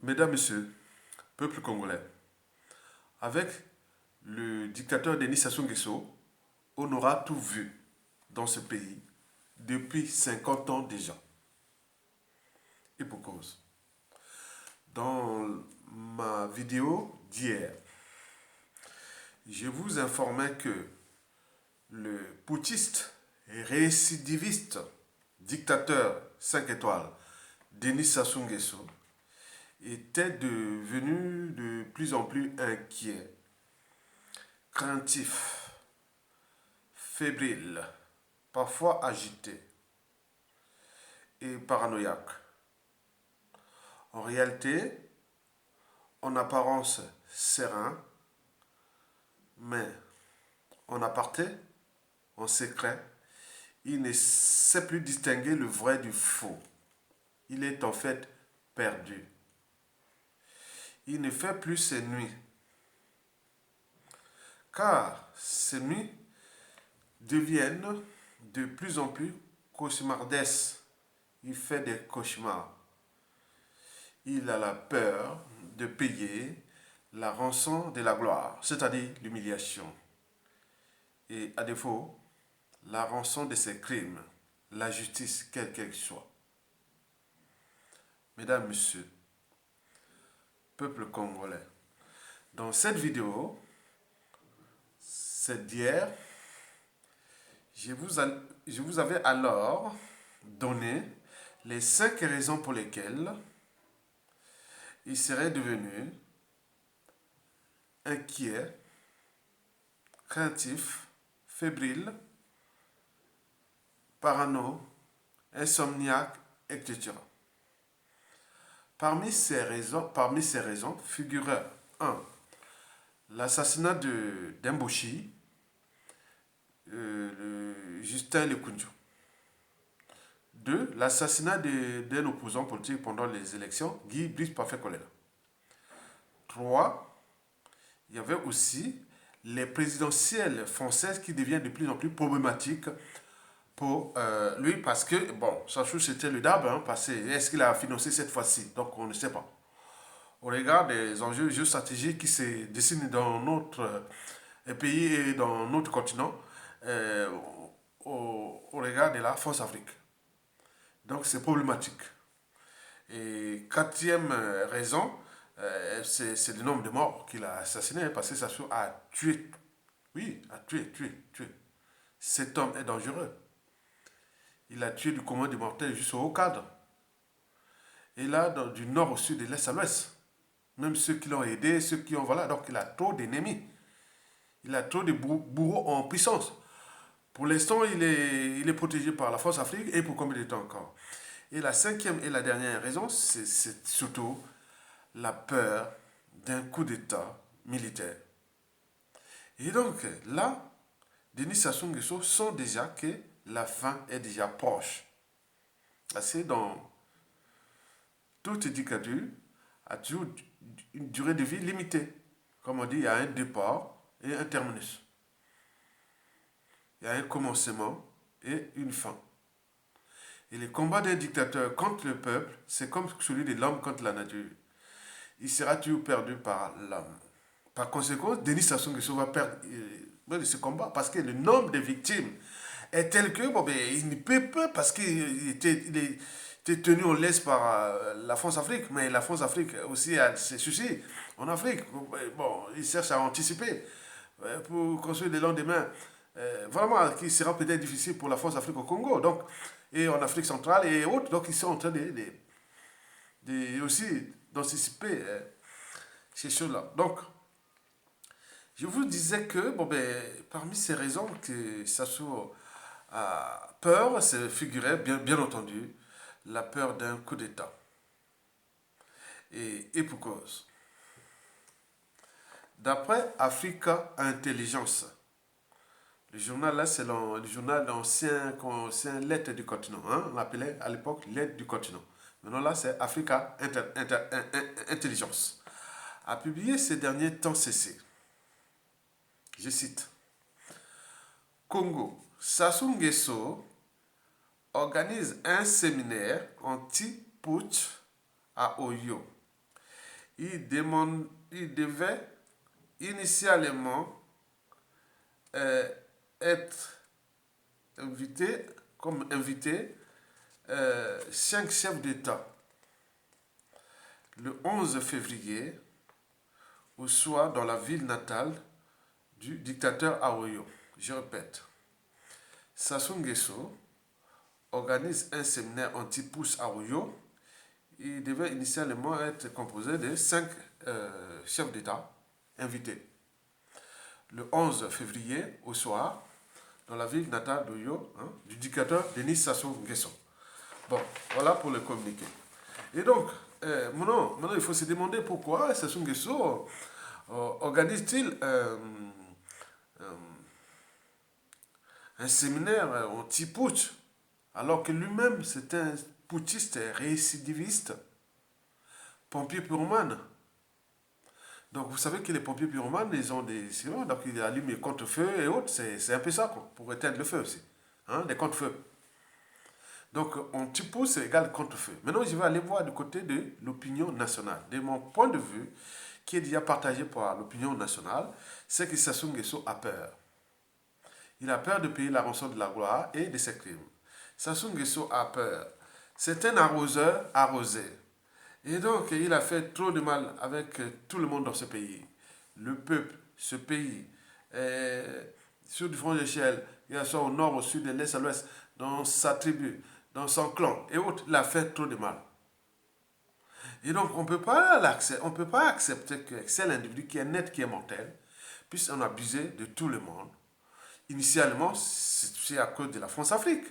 Mesdames, Messieurs, peuple congolais, avec le dictateur Denis Sassou Nguesso, on aura tout vu dans ce pays depuis 50 ans déjà. Et pour cause. Dans ma vidéo d'hier, je vous informais que le putschiste et récidiviste dictateur 5 étoiles Denis Sassou Nguesso était devenu de plus en plus inquiet, craintif, fébrile, parfois agité et paranoïaque. En réalité, en apparence serein, mais en aparté, en secret, il ne sait plus distinguer le vrai du faux. Il est en fait perdu. Il ne fait plus ses nuits, car ces nuits deviennent de plus en plus cauchemardesques. Il fait des cauchemars. Il a la peur de payer la rançon de la gloire, c'est-à-dire l'humiliation. Et à défaut, la rançon de ses crimes, la justice, quelle qu'elle soit. Mesdames, Messieurs, peuple congolais, dans cette vidéo, c'est d'hier, je vous avais alors donné les 5 raisons pour lesquelles il serait devenu inquiet, craintif, fébrile, parano, insomniaque, etc. Parmi ces raisons figuraient 1. L'assassinat d'Emboshi, Justin Lekunju. 2. L'assassinat d'un opposant politique pendant les élections, Guy Brice Parfait Kolela. 3. Il y avait aussi les présidentielles françaises qui deviennent de plus en plus problématiques pour lui parce que, bon, Sassou c'était le DAB, est-ce qu'il a financé cette fois-ci? Donc on ne sait pas. Au regard des enjeux géostratégiques qui se dessinent dans notre pays et dans notre continent, au regard de la France-Afrique. Donc c'est problématique. Et quatrième raison, c'est le nombre de morts qu'il a assassiné, parce que Sassou a tué. Oui, a tué. Cet homme est dangereux. Il a tué du commun des mortels jusqu'au haut cadre. Et là, du nord au sud, de l'est à l'ouest. Même ceux qui l'ont aidé, ceux qui ont... Voilà, donc il a trop d'ennemis. Il a trop de bourreaux en puissance. Pour l'instant, il est protégé par la France Afrique, et pour combien de temps encore? Et la cinquième et la dernière raison, c'est surtout la peur d'un coup d'État militaire. Et donc, là, Denis Sassou Nguesso sent déjà que la fin est déjà proche. Parce que dans toute dictature a toujours une durée de vie limitée. Comme on dit, il y a un départ et un terminus. Il y a un commencement et une fin. Et le combat d'un dictateur contre le peuple, c'est comme celui de l'homme contre la nature. Il sera toujours perdu par l'homme. Par conséquent, Denis Sassou Nguesso va perdre ce combat parce que le nombre de victimes est tel que il ne peut pas parce qu'il était tenu en laisse par la France-Afrique, mais la France-Afrique aussi a ses soucis en Afrique. Bon, il cherche à anticiper pour construire des lendemains vraiment qui sera peut-être difficile pour la France-Afrique au Congo, donc, et en Afrique centrale et autres. Donc, ils sont en train aussi d'anticiper ces choses-là. Donc, je vous disais que, parmi ces raisons que Sassou a peur, c'est figurait, bien entendu, la peur d'un coup d'État. Et pour cause. D'après Africa Intelligence, le journal là, c'est le journal d'ancien lettre du continent. On l'appelait à l'époque lettre du continent. Maintenant là, c'est Africa Intelligence. A publié ces derniers temps cessés. Je cite. Congo, Sassou Nguesso organise un séminaire anti-putsch à Oyo. il devait initialement être invité, comme invité, 5 chefs d'État le 11 février au soir dans la ville natale du dictateur Arroyo. Je répète, Sassou Nguesso organise un séminaire anti-pouce Arroyo. Il devait initialement être composé de 5 chefs d'État invités. Le 11 février au soir, dans la ville natale d'Oyo, du dictateur Denis Sassou Nguesso. Bon, voilà pour le communiqué. Et donc, maintenant, il faut se demander pourquoi Sassou Nguesso organise-t-il un séminaire anti-putsch, alors que lui-même, c'est un putschiste récidiviste, pompier pyromane. Donc, vous savez que les pompiers pyromanes, ils ont des cylindres, donc ils allument les compte-feu et autres. C'est un peu ça, quoi, pour éteindre le feu aussi. Des compte-feu. Donc, anti-pouce égale contre-feu. Maintenant, je vais aller voir du côté de l'opinion nationale. De mon point de vue, qui est déjà partagé par l'opinion nationale, c'est que Sassou Nguesso a peur. Il a peur de payer la rançon de la gloire et de ses crimes. Sassou Nguesso a peur. C'est un arroseur arrosé. Et donc, il a fait trop de mal avec tout le monde dans ce pays. Le peuple, ce pays, sur du front d'échelle, il soit au nord, au sud, de l'est à l'ouest, dans sa tribu, dans son clan et autres, il a fait trop de mal. Et donc, on ne peut pas accepter que c'est l'individu qui est net, qui est mortel, puisse en abuser de tout le monde. Initialement, c'est à cause de la France-Afrique.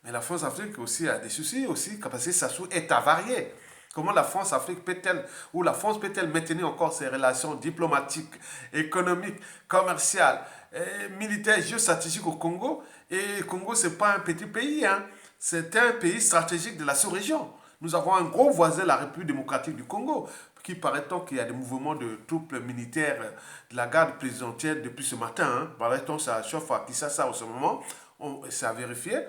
Mais la France-Afrique aussi a des soucis aussi, parce que Sassou est avarié. Comment la France-Afrique peut-elle, ou la France peut-elle maintenir encore ses relations diplomatiques, économiques, commerciales, militaires, géostratégiques au Congo? Et le Congo, ce n'est pas un petit pays, c'est un pays stratégique de la sous-région. Nous avons un gros voisin, la République démocratique du Congo, qui paraît-on qu'il y a des mouvements de troupes militaires de la garde présidentielle depuis ce matin. Paraît-on ça chauffe à Kinshasa en ce moment, c'est à vérifier.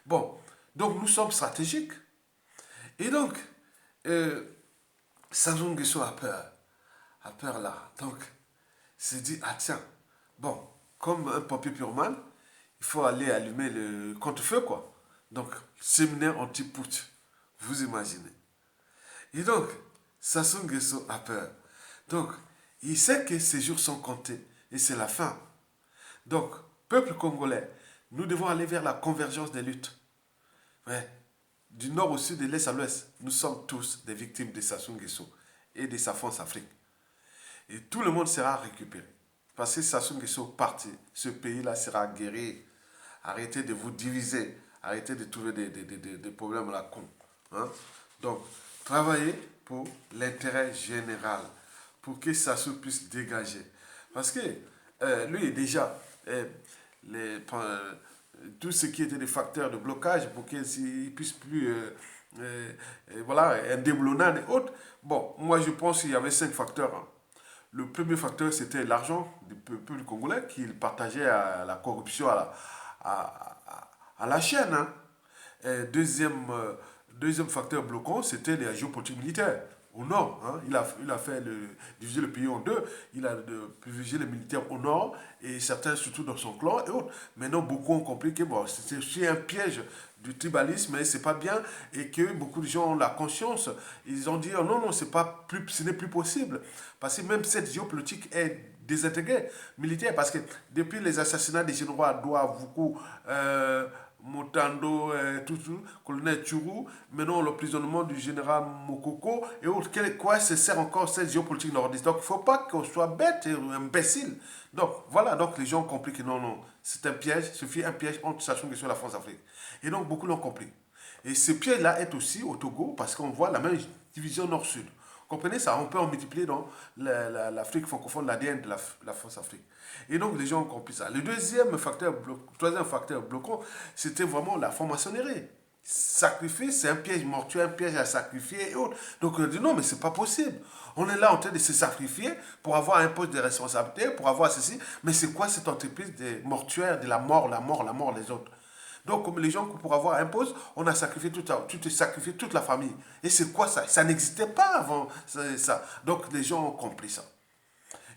Bon, donc nous sommes stratégiques. Et donc, Sassou Nguesso a peur là. Donc, il s'est dit, ah tiens, bon, comme un pompier pyromane, il faut aller allumer le contre-feu, quoi. Donc, séminaire anti-putsch, vous imaginez. Et donc, Sassou Nguesso a peur. Donc, il sait que ses jours sont comptés et c'est la fin. Donc, peuple congolais, nous devons aller vers la convergence des luttes. Ouais. Du nord au sud, de l'est à l'ouest, nous sommes tous des victimes de Sassou Nguesso et de sa France-Afrique. Et tout le monde sera récupéré. Parce que Sassou Nguesso parti, ce pays-là sera guéri. Arrêtez de vous diviser. Arrêtez de trouver des problèmes là con. Donc, travaillez pour l'intérêt général. Pour que Sassou puisse dégager. Parce que lui, déjà, tout ce qui était des facteurs de blocage pour qu'il ne puisse plus, voilà, un déboulonnage et autres. Bon, moi je pense qu'il y avait 5 facteurs. Le premier facteur, c'était l'argent du peuple congolais qu'il partageait à la corruption, à la chaîne. Deuxième facteur bloquant, c'était les géopolitiques militaires. Au nord, il a fait diviser le pays en deux. Il a privilégié les militaires au nord et certains surtout dans son clan et autres. Maintenant, beaucoup ont compris que bon, c'est un piège du tribalisme et c'est pas bien et que beaucoup de gens ont la conscience. Ils ont dit oh, non, ce n'est plus possible. Parce que même cette géopolitique est désintégrée militaire parce que depuis les assassinats des généraux à Douala, beaucoup Motando, colonel Tchourou, maintenant l'emprisonnement du général Mokoko, et autres, quoi se sert encore cette géopolitique nordiste. Donc il ne faut pas qu'on soit bête et imbécile. Donc voilà, donc les gens ont compris que non, c'est un piège, il suffit un piège entre Sassou Nguesso et la France-Afrique. Et donc beaucoup l'ont compris. Et ce piège-là est aussi au Togo parce qu'on voit la même division nord-sud. Comprenez ça? On peut en multiplier dans l'Afrique francophone, l'ADN de la France-Afrique. Et donc, les gens ont compris ça. Le troisième facteur bloquant, c'était vraiment la franc-maçonnerie. Sacrifier, c'est un piège mortuaire, un piège à sacrifier et autres. Donc, on a dit non, mais c'est pas possible. On est là en train de se sacrifier pour avoir un poste de responsabilité, pour avoir ceci. Mais c'est quoi cette entreprise des mortuaires, de la mort, les autres? Donc, comme les gens, pour avoir un poste, on a sacrifié toute la famille. Et c'est quoi ça? Ça n'existait pas avant ça. Donc, les gens ont compris ça.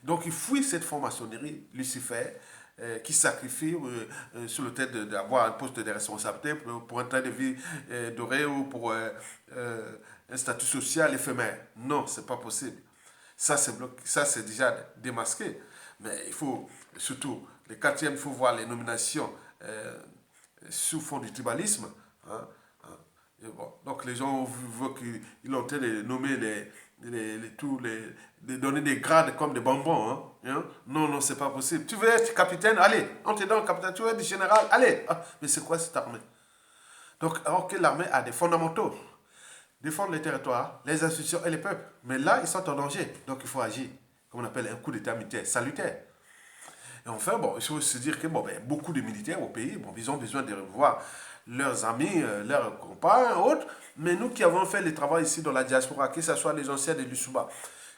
Donc, ils fuient cette franc-maçonnerie, Lucifer, qui sacrifie sur le tête d'avoir un poste de responsabilité pour un train de vie doré ou pour un statut social éphémère. Non, c'est pas possible. Ça, c'est déjà démasqué. Mais il faut, surtout, les quatrièmes, il faut voir les nominations sous fond du tribalisme. Hein, hein. Et bon, donc les gens voient qu'ils ont en train de nommer de donner des grades comme des bonbons. Hein. Non, non, c'est pas possible. Tu veux être capitaine? Allez, on te donne capitaine. Tu veux être général? Allez. Ah, mais c'est quoi cette armée? Donc, alors que l'armée a des fondamentaux, défendre les territoires, les institutions et les peuples. Mais là, ils sont en danger. Donc, il faut agir. Comme on appelle un coup d'état militaire, salutaire. Et enfin, bon, il faut se dire que beaucoup de militaires au pays, ils ont besoin de revoir leurs amis, leurs compagnons, autres. Mais nous qui avons fait le travail ici dans la diaspora, que ce soit les anciens de l'Usuba,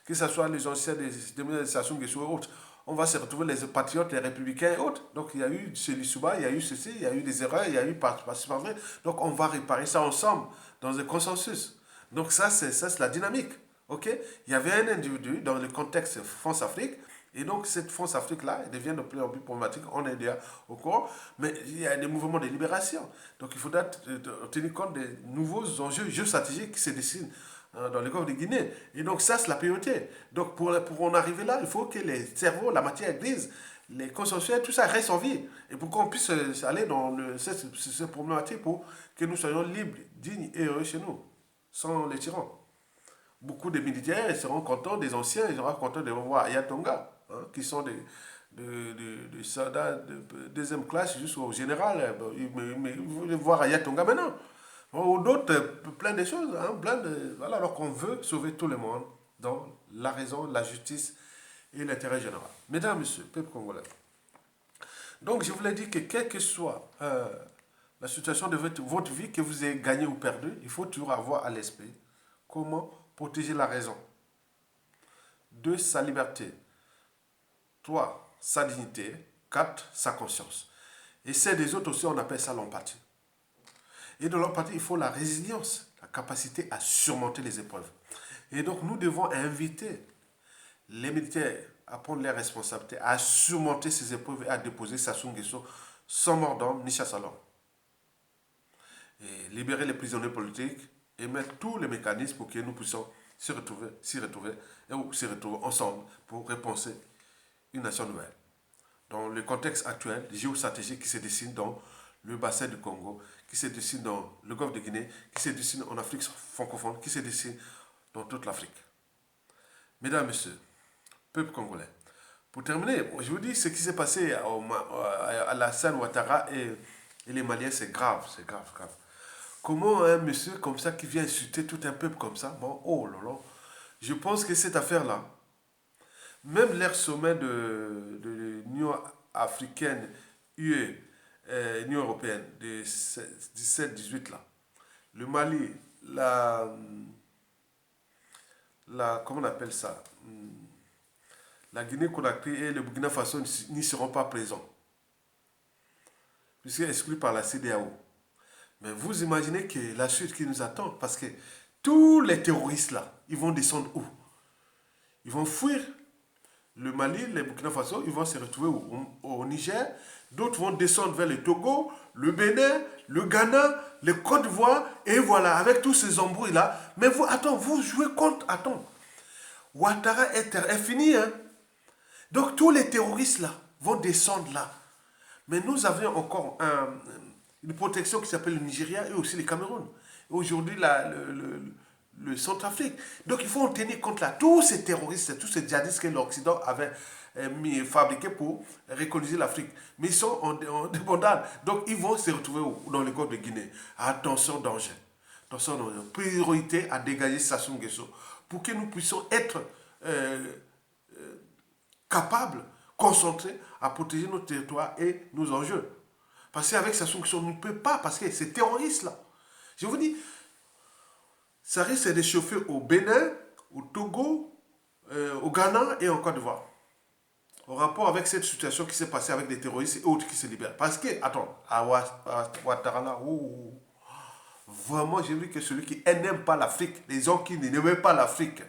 que ce soit les anciens de Sassou Nguesso et autres, on va se retrouver les patriotes, les républicains et autres. Donc il y a eu chez l'Usuba, il y a eu ceci, il y a eu des erreurs, il y a eu pas vrai. Donc on va réparer ça ensemble, dans un consensus. Donc ça, c'est la dynamique. Ok? Il y avait un individu dans le contexte France-Afrique. Et donc, cette France-Afrique-là, elle devient de plus en plus problématique. On est déjà au courant. Mais il y a des mouvements de libération. Donc, il faudra tenir compte des nouveaux enjeux géostratégiques qui se dessinent dans le golfe de Guinée. Et donc, ça, c'est la priorité. Donc, pour en arriver là, il faut que les cerveaux, la matière grise, les consensuels, tout ça reste en vie. Et pour qu'on puisse aller dans cette problématique pour que nous soyons libres, dignes et heureux chez nous, sans les tyrans. Beaucoup de militaires seront contents, des anciens, ils seront contents de revoir Ayatonga, qui sont des soldats de deuxième classe jusqu'au général. Mais ils veulent voir Ayatonga maintenant. Ou d'autres, plein de choses, voilà, alors qu'on veut sauver tout le monde dans la raison, la justice et l'intérêt général. Mesdames, Messieurs, peuple congolais. Donc, je vous l'ai dit que quelle que soit la situation de votre vie, que vous ayez gagné ou perdu, il faut toujours avoir à l'esprit comment protéger la raison. 2, sa liberté. 3, sa dignité. 4, sa conscience. Et celle des autres aussi, on appelle ça l'empathie. Et dans l'empathie, il faut la résilience, la capacité à surmonter les épreuves. Et donc, nous devons inviter les militaires à prendre leurs responsabilités, à surmonter ces épreuves et à déposer Sassou Nguesso sans mort d'homme ni chasse à l'homme. Et libérer les prisonniers politiques et mettre tous les mécanismes pour que nous puissions s'y retrouver ensemble pour repenser une nation nouvelle. Dans le contexte actuel, géostratégique qui se dessine dans le bassin du Congo, qui se dessine dans le golfe de Guinée, qui se dessine en Afrique francophone, qui se dessine dans toute l'Afrique. Mesdames, Messieurs, peuple congolais, pour terminer, je vous dis ce qui s'est passé à Alassane Ouattara et les Maliens, c'est grave, c'est grave, grave. Comment un monsieur comme ça qui vient insulter tout un peuple comme ça, bon, oh là là, je pense que cette affaire-là, même l'ère sommet de l'Union africaine, UE, Union européenne, de 17-18 là, le Mali, comment on appelle ça, la Guinée-Conakry et le Burkina Faso n'y seront pas présents, puisqu'ils sont exclus par la CEDEAO. Mais vous imaginez que la suite qui nous attend, parce que tous les terroristes là, ils vont descendre où? Ils vont fuir le Mali, le Burkina Faso, ils vont se retrouver au Niger. D'autres vont descendre vers le Togo, le Bénin, le Ghana, le Côte d'Ivoire. Et voilà, avec tous ces embrouilles là. Mais vous, attends, vous jouez contre, attends. Ouattara est fini, hein. Donc tous les terroristes là vont descendre là. Mais nous avions encore une protection qui s'appelle le Nigeria et aussi le Cameroun. Aujourd'hui, le Centrafrique. Donc il faut en tenir compte là. Tous ces terroristes, tous ces djihadistes que l'Occident avait fabriqués pour recoloniser l'Afrique. Mais ils sont en débandade. Donc ils vont se retrouver dans le golfe de Guinée. Attention, danger. Attention, danger. Priorité à dégager Sassou Nguesso pour que nous puissions être capables, concentrés à protéger nos territoires et nos enjeux. Parce qu'avec Sassou Nguesso, on ne peut pas, parce que ces terroristes-là, je vous dis, ça risque de chauffer au Bénin, au Togo, au Ghana et en Côte d'Ivoire. au rapport avec cette situation qui s'est passée avec des terroristes et autres qui se libèrent. Parce que, attends, à Ouattara, là, vraiment, j'ai vu que celui qui n'aime pas l'Afrique, les gens qui n'aiment pas l'Afrique,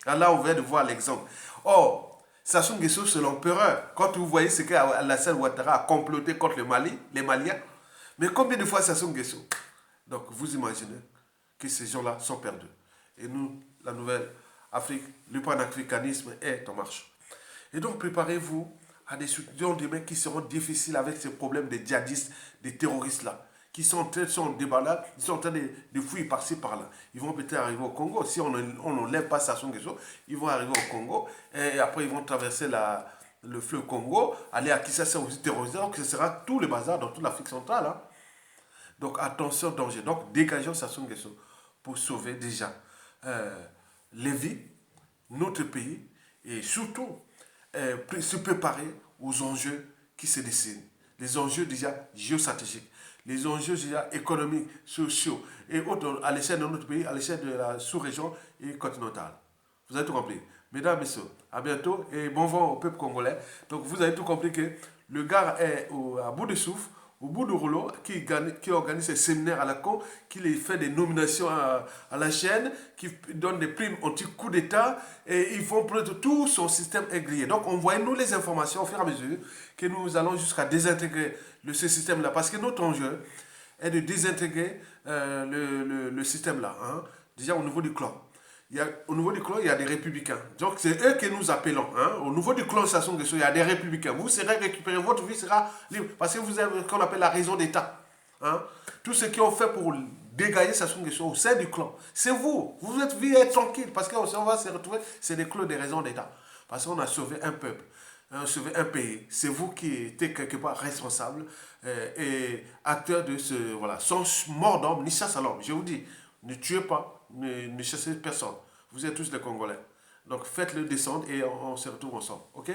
là, on vient de voir l'exemple. Or, Sassou Nguesso, c'est l'empereur. Quand vous voyez ce qu'Alassane Ouattara a comploté contre le Mali, les Maliens, mais combien de fois Sassou Nguesso? Donc, vous imaginez que ces gens-là sont perdus. Et nous, la nouvelle Afrique, le panafricanisme est en marche. Et donc, préparez-vous à des situations demain qui seront difficiles avec ces problèmes des djihadistes, des terroristes-là, qui sont en débalade, ils sont en train de fouiller par-ci, par-là. Ils vont peut-être arriver au Congo. Si on n'enlève pas Sassou Nguesso, ils vont arriver au Congo. Et après, ils vont traverser le fleuve Congo, aller à Kinshasa aussi terroriser. Donc, ce sera tout le bazar dans toute l'Afrique centrale. Hein. Donc, attention, danger. Donc, dégageons Sassou Nguesso pour sauver déjà les vies, notre pays, et surtout se préparer aux enjeux qui se dessinent. Les enjeux déjà géostratégiques, les enjeux déjà économiques, sociaux et autres à l'échelle de notre pays, à l'échelle de la sous-région et continentale. Vous avez tout compris. Mesdames, Messieurs, à bientôt et bon vent au peuple congolais. Donc vous avez tout compris que le gars est à bout de souffle, au bout du rouleau, qui organise ses séminaires à la con, qui les fait des nominations à la chaîne, qui donne des primes anti-coup d'État, et ils font prendre tout son système est grillé. Donc, envoyez-nous les informations au fur et à mesure que nous allons jusqu'à désintégrer ce système-là. Parce que notre enjeu est de désintégrer le système-là. Hein. Déjà, au niveau du clan. Au niveau du clan, il y a des républicains. Donc, c'est eux que nous appelons. Hein. Au niveau du clan Sassou Nguesso, il y a des républicains. Vous serez récupérés, votre vie sera libre. Parce que vous avez ce qu'on appelle la raison d'État. Hein. Tout ce qu'ils ont fait pour dégager Sassou Nguesso au sein du clan, c'est vous. Vous êtes vie être tranquille. Parce qu'on va se retrouver, c'est des clans des raisons d'État. Parce qu'on a sauvé un peuple. On a sauvé un pays. C'est vous qui êtes quelque part responsable et acteur de ce. Voilà. Sans mort d'homme, ni chasse à l'homme. Je vous dis, ne tuez pas. Ne chassez personne. Vous êtes tous des Congolais. Donc faites-le descendre et on se retrouve ensemble. Ok?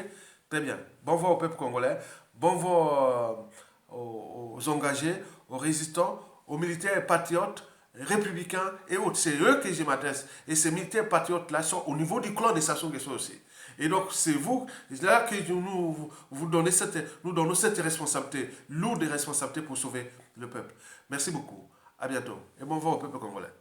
Très bien. Bon vent au peuple congolais. Bon vent aux engagés, aux résistants, aux militaires patriotes, républicains et autres. C'est eux que je m'adresse. Et ces militaires patriotes-là sont au niveau du clan de Sassou Nguesso aussi. Et donc, c'est vous, là que vous donnez nous donnons cette responsabilité, lourde responsabilité pour sauver le peuple. Merci beaucoup. À bientôt. Et bon vent au peuple congolais.